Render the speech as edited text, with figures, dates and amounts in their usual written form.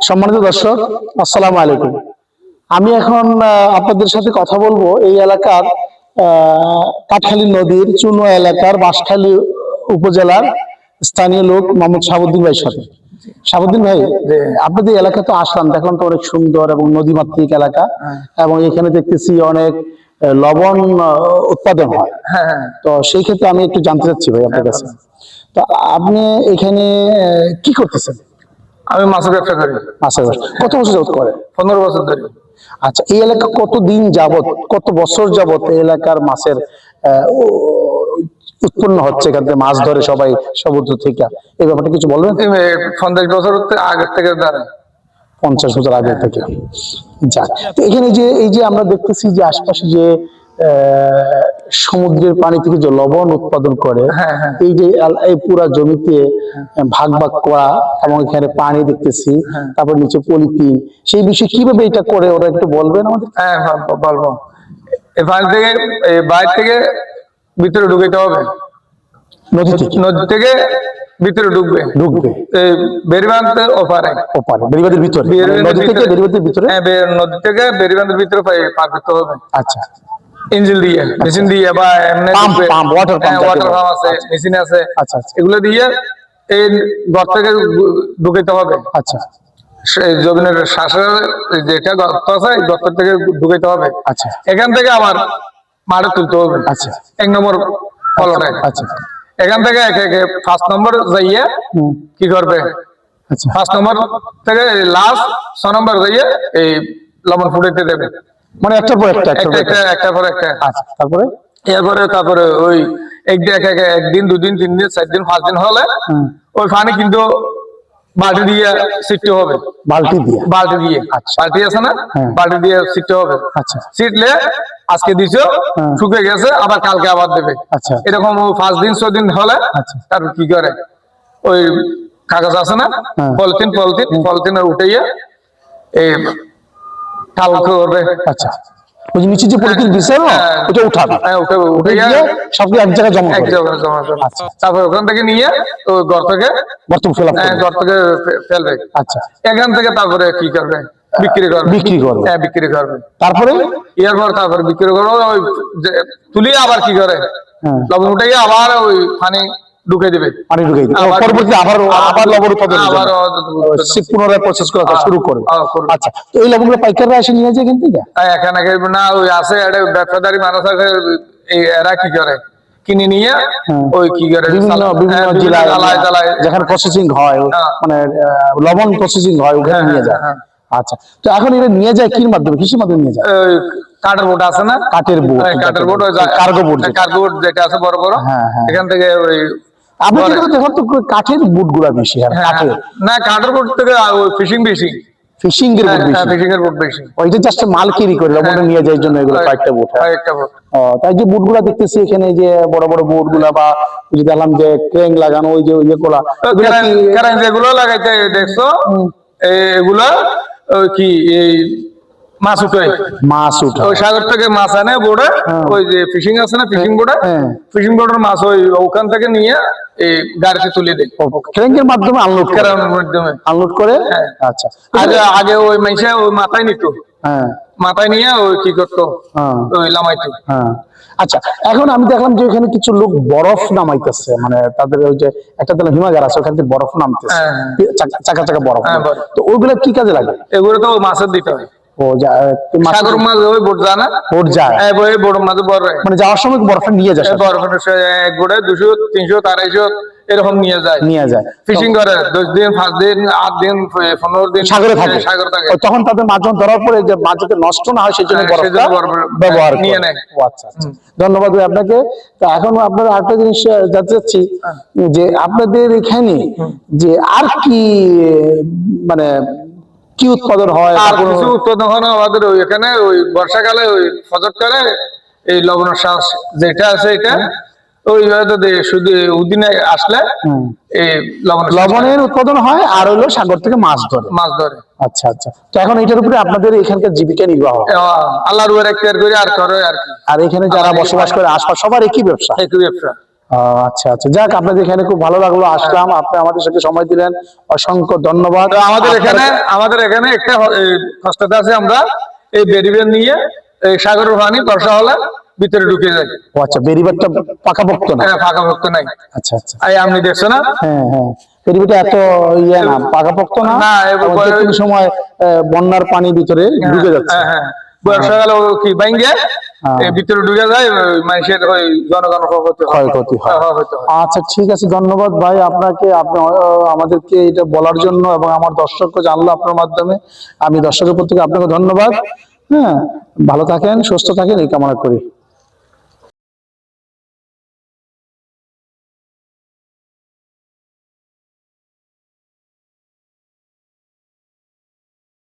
সম্মানিত দর্শক, আসসালামু আলাইকুম। আমি এখন আপনাদের সাথে কথা বলবো এই এলাকার কাঠখালী নদীর চুনো এলাকার বাঁশখালী উপজেলার স্থানীয় লোক মোহাম্মদ শাহাবুদ্দিন ভাইয়ের সাথে। শাহাবুদ্দিন ভাই, আপনাদের এলাকা তো আসলাম, দেখলাম তো অনেক সুন্দর এবং নদীমাতৃক এলাকা, এবং এখানে দেখতেছি অনেক লবণ উৎপাদন হয়। তো সেই ক্ষেত্রে আমি একটু জানতে চাচ্ছি ভাই আপনার কাছে, তো আপনি এখানে কি করতেছেন? আমি মাছের ব্যবসা করি। মাছের ব্যবসা কত বছর যাবত করেন? 15 বছর ধরে। আচ্ছা, এই এলাকা কতদিন যাবত, কত বছর যাবত এই এলাকার মাছের উৎপন্ন হচ্ছে, এখান থেকে মাছ ধরে সবাই সমুদ্র থেকে, এই ব্যাপারটা কিছু বলবেন? 50 বছর আগের থেকে ধরে। 50 বছর আগে থেকে। যাক, তো এখানে যে এই যে আমরা দেখতেছি যে আশপাশে যে সমুদ্রের পানি থেকে যে লবণ উৎপাদন করে, এই যে এই পুরা জমিতে ভাগ ভাগ করা, এবং এখানে পানি দেখতেছি, তারপর নিচে পলিথিন, সেই বিষয়ে কিভাবে এটা করে ওরা একটু বলবেন আমাদের? হ্যাঁ বলবো। এখান থেকে বাইরে থেকে ভিতরে ঢুকাইতে হবে। নদী থেকে ভিতরে ঢুকবে বেরিবাঁধের ওপারে, বেরিবাঁধের ভিতরে, নদী থেকে বেরিবাঁধের ভিতরে। হ্যাঁ, নদী থেকে বেরিবাঁধের ভিতরে পার করতে হবে। আচ্ছা, ইঞ্জিন দিয়ে, মেশিন দিয়ে, বা এমনি ওয়াটার পাম্প আছে, মেশিন আছে। আচ্ছা, এগুলো দিয়ে এই ঘর থেকে ঢুকাইতে হবে। আচ্ছা, জমিনের শ্বাসের যেটা গর্ত আছে, গর্ত থেকে ঢুকাইতে হবে। আচ্ছা, এখান থেকে আবার মাঠে তুলতে হবে। আচ্ছা, 1 নম্বর ফলটায়। আচ্ছা, এখান থেকে একে 1 নম্বর যাইয়া কি করবে, 1 নম্বর থেকে লাস্ট 6 নম্বর যাইয়া এই লবণ ফুটাইতে দেবে, মানে একটার পর একটা, একটা পর একটা। আচ্ছা, তারপরে ওই একদিন 2 দিন 3 দিন 4 দিন 5 দিন হলে ওই পানি কিন্তু বালতি দিয়ে ছিটতে হবে। বালতি দিয়ে আচ্ছা, বালতি আছে না, বালতি দিয়ে ছিটতে হবে। আচ্ছা, ছিটলে আজকে দিছো, শুকে গেছে, আবার কালকে আবার দেবে। আচ্ছা, এরকম 5 দিন 6 দিন হলে তারপর কি করে, ওই কাগজ আছে না, পলিথিন উঠাইয়া এই ঠাল করবে। আচ্ছা, ওই যে নিচে যে পলিথিন দিছে না, ওটা উঠাবে, উঠাইয়া সবগুলো এক জায়গায় জমা করবে। আচ্ছা, তারপর ওখান থেকে নিয়ে ওই গর্ত থেকে ফেলবে। আচ্ছা, এখান থেকে তারপরে কি করবে, বিক্রি করবে। তারপরে বিক্রি করবে। ওই তুলি আবার কি করে, লবণ উঠাইয়া আবার ওই পানি ঢুকে দেবে, পরবর্তী আবার লবণ উৎপাদন পুনরায় প্রসেস করা শুরু করবে। আচ্ছা, তো এই লবণগুলো পাইকাররা এসে নিয়ে যায় কিন্তু এখানে না, ওই আছে ব্যবসাদারি মানুষ আছে, এরা কি করে কিনে নিয়ে ওই কি করে বিভিন্ন জেলায় যেখানে প্রসেসিং হয়, মানে লবণ প্রসেসিং হয়, ওখানে নিয়ে যায়। আচ্ছা, তো এখন এটা নিয়ে যায় কির মাধ্যমে, কিসের মাধ্যমে নিয়ে যায়? কাঠের বোট আছে না, কাঠের বোট, কার্গো বোট যেটা আছে বড় বড়, এখান থেকে ওই কাঠের বুট গুলা বেশি। না, কাঠের বোট থেকে ফিশিং এর বোট বেশি। ওইটা জাস্ট মাল ক্যারি করে লবণটা নিয়ে যায় জন্য এগুলো কয়েকটা বোট। তাই যে বুট গুলা দেখতেছি এখানে, যে বড় বড় বোট গুলা, বা দেখলাম যে ক্রেন লাগানো, ওই যে ইয়েগুলা যেগুলো লাগাইতে দেখছো, এগুলা কি এই মাছ উঠে ওই সাগর থেকে মাছ আনে বোর্ডে, ওই যে ফিশিং আছে না, ফিশিং বোর্ডের মাছ ওই ওখান থেকে নিয়ে এই গাড়িতে তুলে দেয়, ক্রেনের মাধ্যমে আনলোড করে। আচ্ছা, আগে ওই মাইসা ওই মাথায় নিত, মাথায় নিয়ে ওই কি করতো, ওই লামাইতো। আচ্ছা, এখন আমি দেখলাম যে এখানে কিছু লোক বরফ নামাইতেছে, মানে তাদের ওই যে একটা হিমাগার আছে, ওখান থেকে বরফ নামতেছে, চাকা চাকা বরফ। তো ওইগুলো কি কাজে লাগে? এগুলো তো মাছের দিতে হয়। সাগর মাছ ওই বোট যায় না, ওই বোট মাছ বড়, মানে যাওয়ার সময় বরফ নিয়ে যায়, এক বোটে 200 300 250 এরকম নিয়ে যায়। ফিশিং করে 10 দিন 5 দিন 8 দিন 15 দিন সাগরে থাকে। তখন তাদের মাছ ধরার পরে যে মাছ যাতে নষ্ট না হয়, সেই জন্য বরফটা ব্যবহার নিয়ে নেয়। আচ্ছা, ধন্যবাদ আপনাকে। তো এখন আপনারা আরেকটা জিনিস জানতে চাচ্ছি, যে আপনাদের এখানে যে আর কি মানে কি উৎপাদন হয়? আর কিছু উৎপাদন হয় না আমাদের এখানে। ওই বর্ষাকালে ওই ফজর করে এই লবণের শ্বাস যেটা আছে, এটা ওই শুধু উদিনে আসলে এই লবণের উৎপাদন হয়, আর হলো সাগর থেকে মাছ ধরে। আচ্ছা, আচ্ছা, তো এখন এটার উপরে আপনাদের এখানকার জীবিকা নির্বাহ আল্লাহর উপর এখতিয়ার করে আর করে আর কি। আর এখানে যারা বসবাস করে আশপাশ সবার একই ব্যবসা। আচ্ছা আচ্ছা, যাক আপনাদের এখানে খুব ভালো লাগলো, আসলাম, আপনি আমাদের সাথে সময় দিলেন, অসংখ্য ধন্যবাদ। তো আমাদের এখানে একটা হস্টেল আছে, আমরা এই বেরিবেন নিয়ে এই সাগরের পানি বর্ষা হলে ভিতরে ঢুকে যাই। ও আচ্ছা, বেরিবারটা পাকাপোক্ত না? ফাঁকা ভক্ত নাই। আচ্ছা আচ্ছা, এই আপনি দেখছো না? হ্যাঁ হ্যাঁ, বেরিবারটা এত ইয়ে না, পাকাপোক্ত না, না, এবং যে কোনো সময় বন্যার পানি ভিতরে ঢুকে যাচ্ছে। হ্যাঁ হ্যাঁ, বর্ষাকালে কি বাইঙ্গে এই ভিতরে ঢুকে যায়, মানুষের ওই জনগণ ক্ষয়ক্ষতি হয়। আচ্ছা ঠিক আছে, ধন্যবাদ ভাই আপনাকে, আপনি আমাদেরকে এটা বলার জন্য, এবং আমার দর্শককে জানলো আপনার মাধ্যমে। আমি দর্শকের প্রতি আপনাকে ধন্যবাদ। হ্যাঁ, ভালো থাকেন, সুস্থ থাকেন, এই কামনা করি।